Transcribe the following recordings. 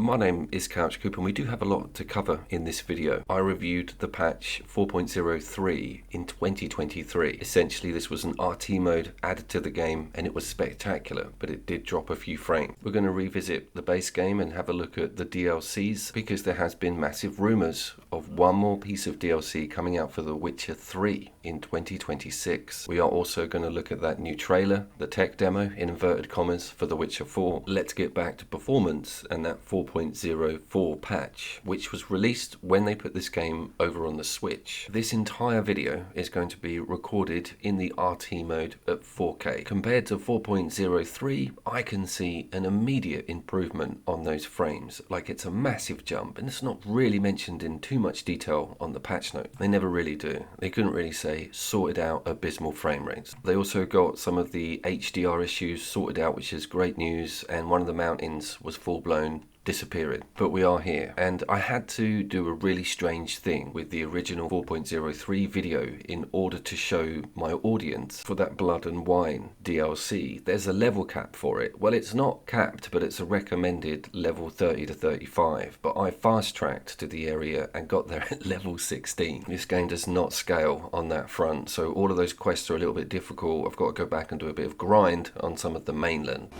My name is Couch Coop and we do have a lot to cover in this video. I reviewed the patch 4.03 in 2023. Essentially this was an RT mode added to the game and it was spectacular, but it did drop a few frames. We're going to revisit the base game and have a look at the DLCs because there has been massive rumours of one more piece of DLC coming out for The Witcher 3 in 2026. We are also going to look at that new trailer, the tech demo in inverted commas for The Witcher 4. Let's get back to performance and that 4.04 patch, which was released when they put this game over on the Switch. This entire video is going to be recorded in the RT mode at 4K. Compared to 4.03, I can see an immediate improvement on those frames. Like, it's a massive jump, and it's not really mentioned in too much detail on the patch note. They never really do. They couldn't really say sorted out abysmal frame rates. They also got some of the HDR issues sorted out, which is great news, and one of the mountains was full-blown disappearing. But we are here, and I had to do a really strange thing with the original 4.03 video in order to show my audience for that Blood and Wine DLC. There's a level cap for it. Well, it's not capped, but it's a recommended level 30 to 35, but I fast-tracked to the area and got there at level 16. This game does not scale on that front, so all of those quests are a little bit difficult. I've got to go back and do a bit of grind on some of the mainland.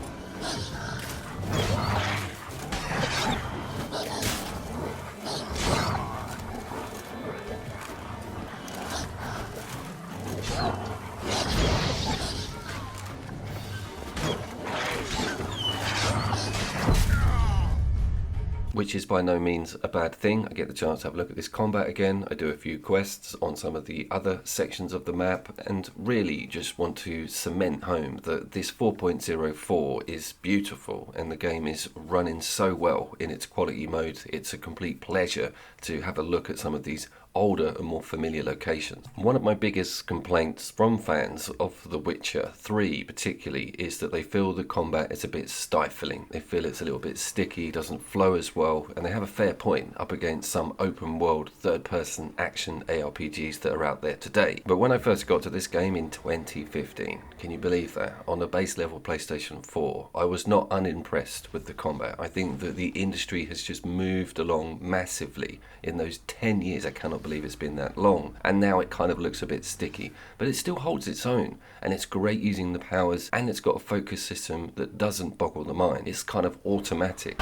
Which is by no means a bad thing. I get the chance to have a look at this combat again. I do a few quests on some of the other sections of the map and really just want to cement home that this 4.04 is beautiful and the game is running so well in its quality mode. It's a complete pleasure to have a look at some of these older and more familiar locations. One of my biggest complaints from fans of The Witcher 3 particularly is that they feel the combat is a bit stifling. They feel it's a little bit sticky, doesn't flow as well, and they have a fair point up against some open world third-person action ARPGs that are out there today. But when I first got to this game in 2015, can you believe that? On a base level PlayStation 4, I was not unimpressed with the combat. I think that the industry has just moved along massively in those 10 years. I cannot believe it's been that long, and now it kind of looks a bit sticky, but it still holds its own, and it's great using the powers, and it's got a focus system that doesn't boggle the mind. It's kind of automatic.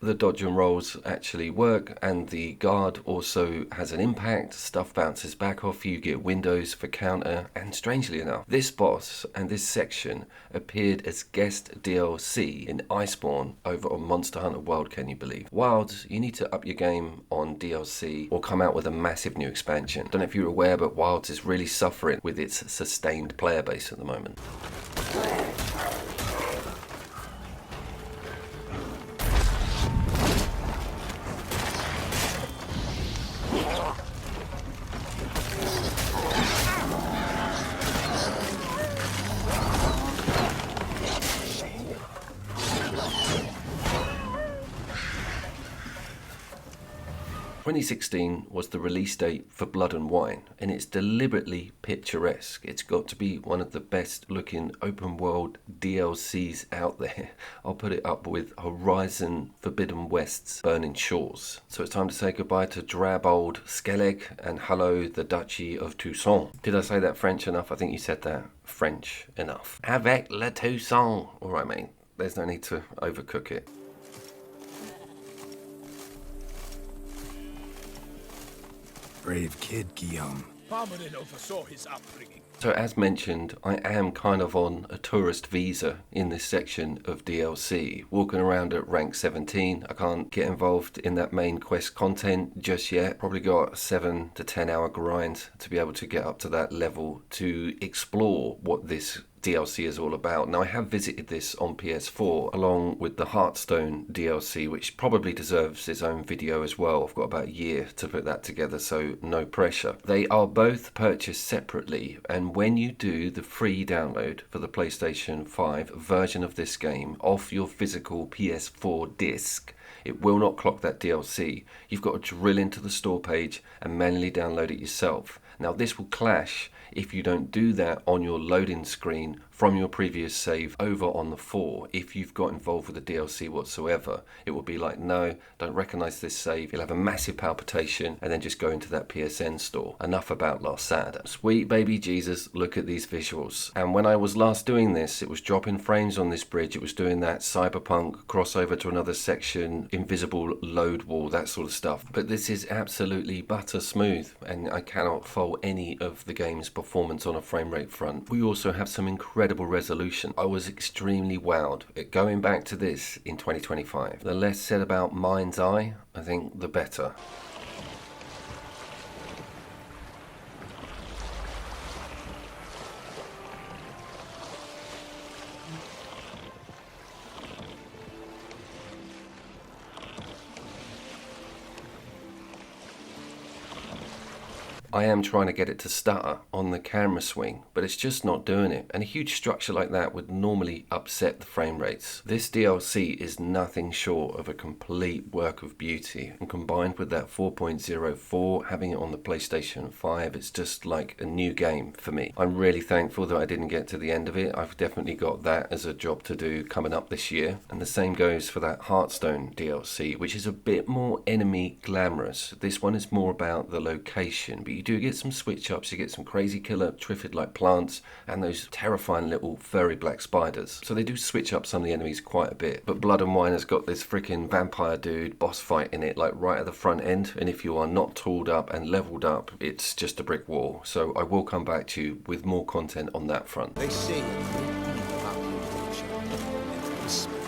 The dodge and rolls actually work, and the guard also has an impact. Stuff bounces back off you, get windows for counter, and strangely enough, this boss and this section appeared as guest DLC in Iceborne over on Monster Hunter World, can you believe? Wilds, you need to up your game on DLC or come out with a massive new expansion. Don't know if you're aware, but Wilds is really suffering with its sustained player base at the moment. 2016 was the release date for Blood and Wine, and it's deliberately picturesque. It's got to be one of the best looking open world DLCs out there. I'll put it up with Horizon Forbidden West's Burning Shores. So it's time to say goodbye to drab old Skellig and hello the Duchy of Toussaint. Did I say that French enough? I think you said that French enough. Avec le Toussaint. Alright mate, there's no need to overcook it. Brave kid, Guillaume. Parmanin oversaw his upbringing. So as mentioned, I am kind of on a tourist visa in this section of DLC, walking around at rank 17. I can't get involved in that main quest content just yet. Probably got a 7 to 10 hour grind to be able to get up to that level to explore what this DLC is all about. Now I have visited this on PS4 along with the Hearthstone DLC, which probably deserves its own video as well. I've got about a year to put that together, so no pressure. They are both purchased separately, and when you do the free download for the PlayStation 5 version of this game off your physical PS4 disc, it will not clock that DLC. You've got to drill into the store page and manually download it yourself. Now this will clash if you don't do that on your loading screen from your previous save over on the 4, if you've got involved with the DLC whatsoever, it will be like, no, don't recognize this save. You'll have a massive palpitation and then just go into that PSN store. Enough about last Saturday. Sweet baby Jesus, look at these visuals. And when I was last doing this, it was dropping frames on this bridge. It was doing that cyberpunk crossover to another section, invisible load wall, that sort of stuff. But this is absolutely butter smooth, and I cannot fault any of the game's performance on a frame rate front. We also have some incredible resolution. I was extremely wowed at going back to this in 2025. The less said about Mind's Eye, I think the better. I am trying to get it to stutter on the camera swing, but it's just not doing it. And a huge structure like that would normally upset the frame rates. This DLC is nothing short of a complete work of beauty. And combined with that 4.04, having it on the PlayStation 5, it's just like a new game for me. I'm really thankful that I didn't get to the end of it. I've definitely got that as a job to do coming up this year. And the same goes for that Hearthstone DLC, which is a bit more enemy glamorous. This one is more about the location, but you do get some switch ups, you get some crazy killer triffid like plants and those terrifying little furry black spiders. So they do switch up some of the enemies quite a bit. But Blood and Wine has got this freaking vampire dude boss fight in it, like right at the front end, and if you are not tooled up and leveled up, it's just a brick wall. So I will come back to you with more content on that front. They say a good deed about your nature, and it was smooth.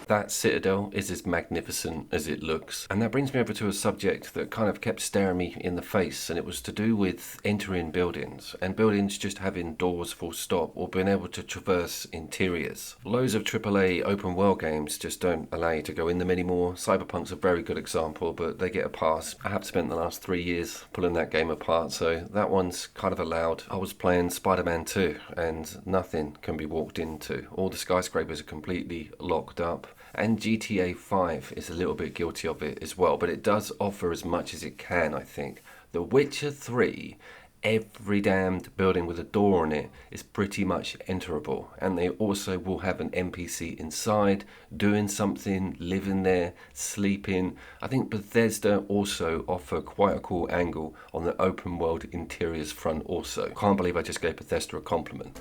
That citadel is as magnificent as it looks. And that brings me over to a subject that kind of kept staring me in the face, and it was to do with entering buildings, and buildings just having doors full stop, or being able to traverse interiors. Loads of AAA open world games just don't allow you to go in them anymore. Cyberpunk's a very good example, but they get a pass. I have spent the last 3 years pulling that game apart, so that one's kind of allowed. I was playing Spider-Man 2, and nothing can be walked into. All the skyscrapers are completely locked up. And GTA 5 is a little bit guilty of it as well, but it does offer as much as it can, I think. The Witcher 3, every damned building with a door on it is pretty much enterable, and they also will have an NPC inside, doing something, living there, sleeping. I think Bethesda also offer quite a cool angle on the open world interiors front also. Can't believe I just gave Bethesda a compliment.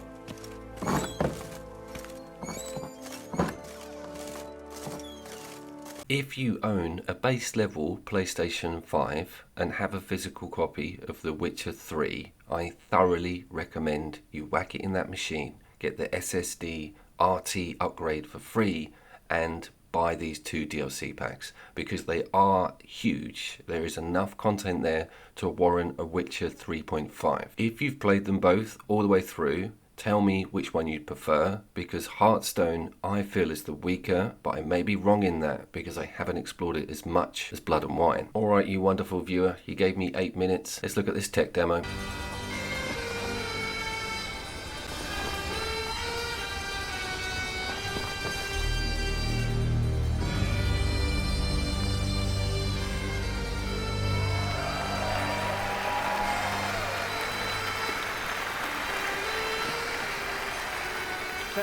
If you own a base level PlayStation 5 and have a physical copy of The Witcher 3, I thoroughly recommend you whack it in that machine, get the SSD RT upgrade for free, and buy these 2 DLC packs, because they are huge. There is enough content there to warrant a Witcher 3.5. If you've played them both all the way through, tell me which one you'd prefer, because Hearthstone I feel is the weaker, but I may be wrong in that because I haven't explored it as much as Blood and Wine. Alright, you wonderful viewer, you gave me 8 minutes. Let's look at this tech demo.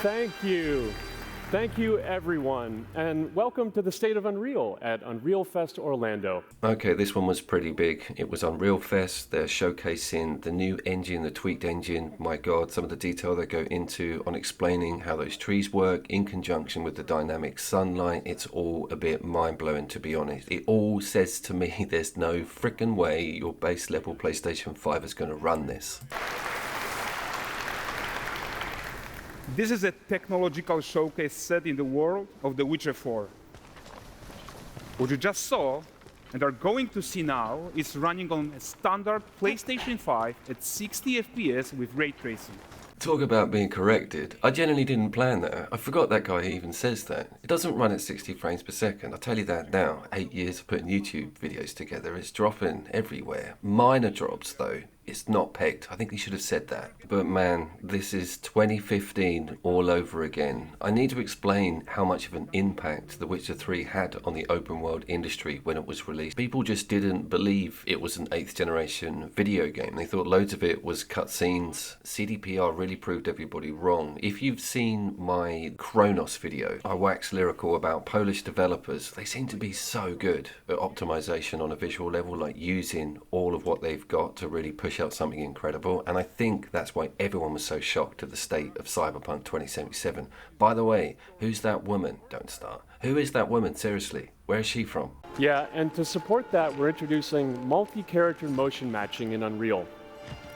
Thank you. Thank you, everyone, and welcome to the State of Unreal at Unreal Fest Orlando. Okay, this one was pretty big. It was Unreal Fest. They're showcasing the new engine, the tweaked engine. My God, some of the detail they go into on explaining how those trees work in conjunction with the dynamic sunlight. It's all a bit mind-blowing, to be honest. It all says to me there's no frickin' way your base level PlayStation 5 is going to run this. This is a technological showcase set in the world of The Witcher 4. What you just saw and are going to see now is running on a standard PlayStation 5 at 60 FPS with ray tracing. Talk about being corrected. I genuinely didn't plan that. I forgot that guy even says that. It doesn't run at 60 frames per second. I'll tell you that now. 8 years of putting YouTube videos together. It's dropping everywhere. Minor drops though. It's not pegged. I think he should have said that. But man, this is 2015 all over again. I need to explain how much of an impact The Witcher 3 had on the open world industry when it was released. People just didn't believe it was an 8th generation video game. They thought loads of it was cutscenes. CDPR really proved everybody wrong. If you've seen my Kronos video, I wax lyrical about Polish developers. They seem to be so good at optimization on a visual level, like using all of what they've got to really push out something incredible. And I think that's why everyone was so shocked at the state of Cyberpunk 2077. By the way, who's that woman? Don't start. Who is that woman? Seriously, where is she from? Yeah, and to support that, we're introducing multi-character motion matching in Unreal.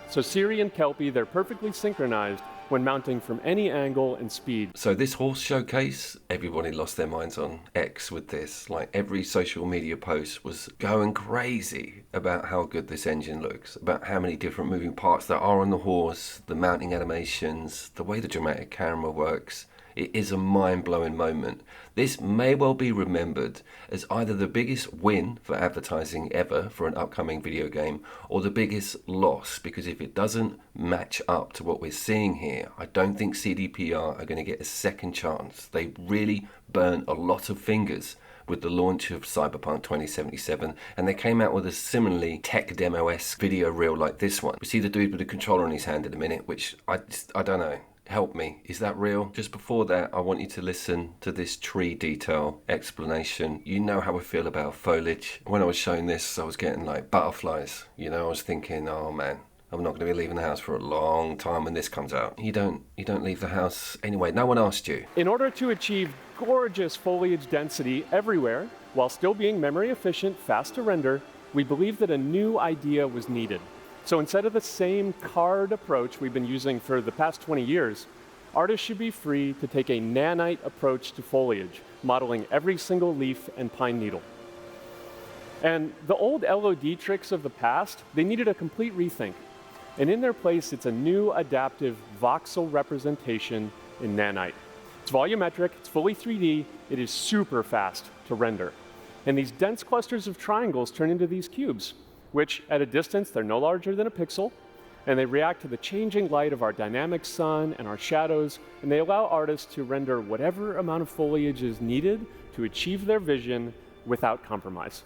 So Ciri and Kelpie, they're perfectly synchronized when mounting from any angle and speed. So this horse showcase, everybody lost their minds on X with this. Like every social media post was going crazy about how good this engine looks, about how many different moving parts there are on the horse, the mounting animations, the way the dramatic camera works. It is a mind-blowing moment. This may well be remembered as either the biggest win for advertising ever for an upcoming video game, or the biggest loss, because if it doesn't match up to what we're seeing here, I don't think CDPR are going to get a second chance. They really burnt a lot of fingers with the launch of Cyberpunk 2077, and they came out with a similarly tech demo-esque video reel like this one. We see the dude with the controller in his hand in a minute, which I don't know. Help me, is that real? Just before that, I want you to listen to this tree detail explanation. You know how I feel about foliage. When I was showing this, I was getting like butterflies. You know, I was thinking, oh man, I'm not going to be leaving the house for a long time when this comes out. You don't leave the house anyway. No one asked you. In order to achieve gorgeous foliage density everywhere, while still being memory efficient, fast to render, we believe that a new idea was needed. So instead of the same card approach we've been using for the past 20 years, artists should be free to take a nanite approach to foliage, modeling every single leaf and pine needle. And the old LOD tricks of the past, they needed a complete rethink. And in their place, it's a new adaptive voxel representation in nanite. It's volumetric, it's fully 3D, it is super fast to render. And these dense clusters of triangles turn into these cubes, which at a distance, they're no larger than a pixel, and they react to the changing light of our dynamic sun and our shadows, and they allow artists to render whatever amount of foliage is needed to achieve their vision without compromise.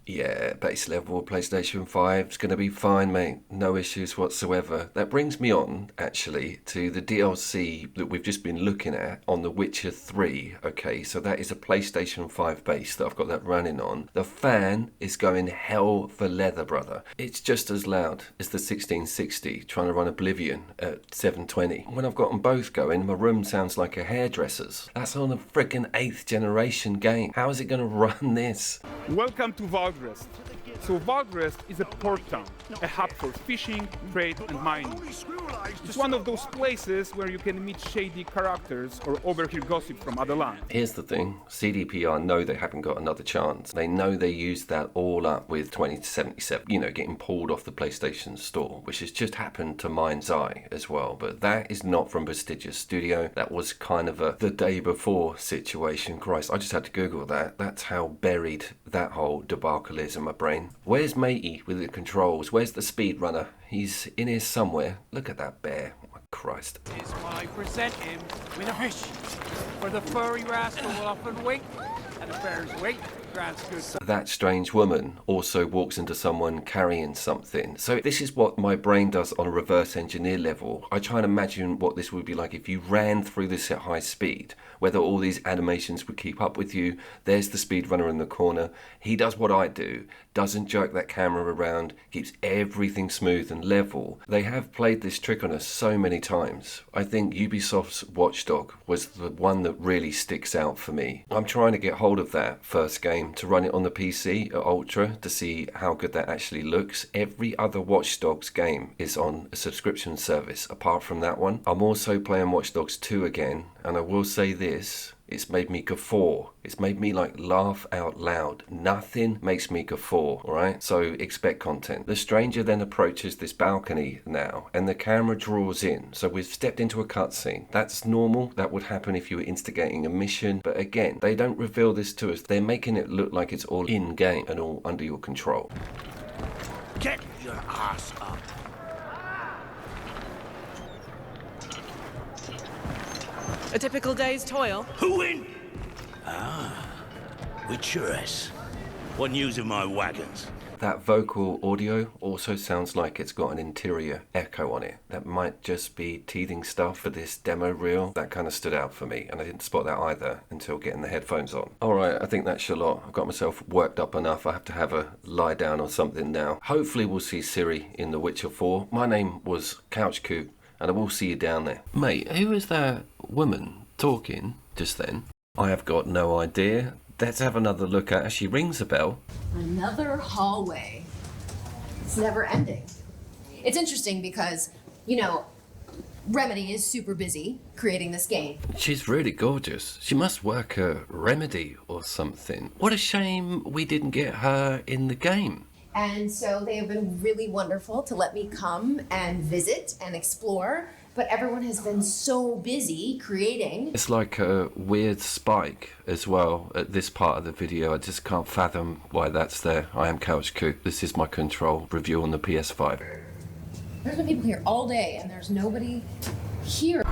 Yeah, base level PlayStation 5 is going to be fine, mate. No issues whatsoever. That brings me on, actually, to the DLC that we've just been looking at on The Witcher 3. Okay, so that is a PlayStation 5 base that I've got that running on. The fan is going hell for leather, brother. It's just as loud as the 1660 trying to run Oblivion at 720. When I've got them both going, my room sounds like a hairdresser's. That's on a freaking 8th generation game. How is it going to run this? Welcome to Valgrest. So Valgrest is a port town, a hub for fishing, trade and mining. It's one of those places where you can meet shady characters or overhear gossip from other lands. Here's the thing, CDPR know they haven't got another chance. They know they used that all up with 2077, you know, getting pulled off the PlayStation Store, which has just happened to Mind's Eye as well. But that is not from Prestigious Studio. That was kind of a the day before situation. Christ, I just had to Google that. That's how buried that whole debacle is in my brain. Where's Matey with the controls? Where's the speedrunner? He's in here somewhere. Look at that bear. Oh my Christ. Is I present him with a fish. For the furry rascal will often wait, and a bear's weight grants good. That strange woman also walks into someone carrying something. So this is what my brain does on a reverse engineer level. I try and imagine what this would be like if you ran through this at high speed, whether all these animations would keep up with you. There's the speedrunner in the corner. He does what I do, doesn't jerk that camera around, keeps everything smooth and level. They have played this trick on us so many times. I think Ubisoft's Watch Dogs was the one that really sticks out for me. I'm trying to get hold of that first game to run it on the PC at Ultra to see how good that actually looks. Every other Watch Dogs game is on a subscription service apart from that one. I'm also playing Watch Dogs 2 again, and I will say this, it's made me guffaw. It's made me like laugh out loud. Nothing makes me guffaw, alright? So expect content. The stranger then approaches this balcony now, and the camera draws in. So we've stepped into a cutscene. That's normal. That would happen if you were instigating a mission. But again, they don't reveal this to us. They're making it look like it's all in-game and all under your control. Get your ass up. A typical day's toil. Who in? Ah, Witcheress. What news of my wagons? That vocal audio also sounds like it's got an interior echo on it. That might just be teething stuff for this demo reel. That kind of stood out for me, and I didn't spot that either until getting the headphones on. Alright, I think that's Charlotte. I've got myself worked up enough. I have to have a lie down or something now. Hopefully we'll see Ciri in The Witcher 4. My name was Couchcoop, and I will see you down there. Mate, who is that woman talking just then? I have got no idea. Let's have another look at her. She rings a bell. Another hallway. It's never ending. It's interesting because, you know, Remedy is super busy creating this game. She's really gorgeous. She must work at Remedy or something. What a shame we didn't get her in the game. And so they have been really wonderful to let me come and visit and explore, but everyone has been so busy creating. It's like a weird spike as well at this part of the video. I just can't fathom why that's there. I am Couchcoop. This is my control review on the PS5. There's been people here all day and there's nobody here.